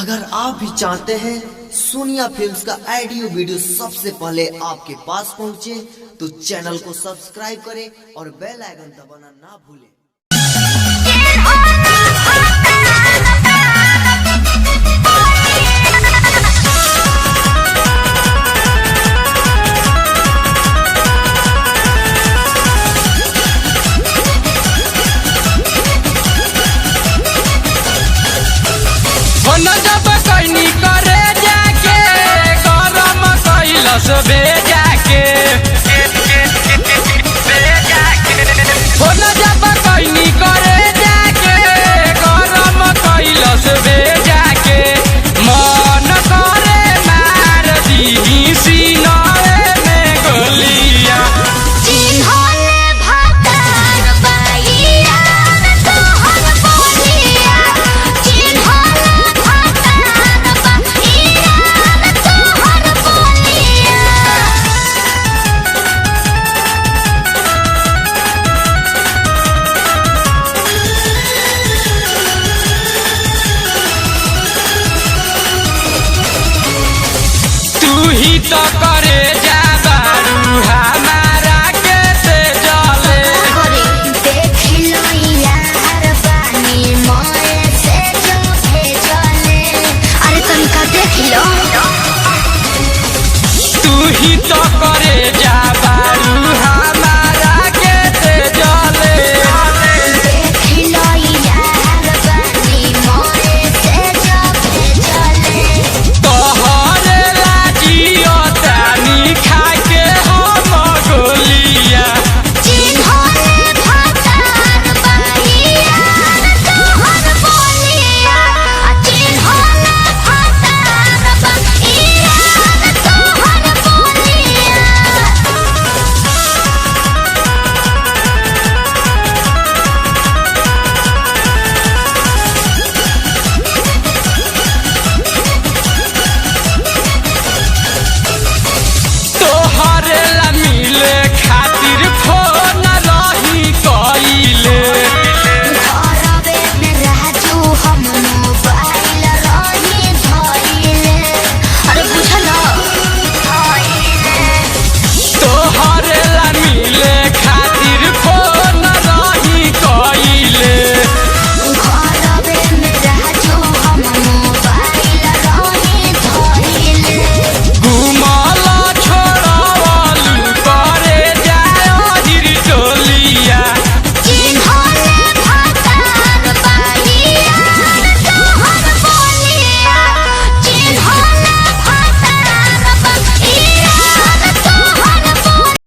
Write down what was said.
अगर आप भी चाहते हैं सोनिया फिल्म्स का ऑडियो वीडियो सबसे पहले आपके पास पहुंचे तो चैनल को सब्सक्राइब करें और बेल आइकन दबाना ना भूलें। जब कैनी करे जाके गरम कैलस भेजाके जब कैनी करे जाके गरम कैलस भेजाके मन करे मार दी सीनाए में गोलियां। तो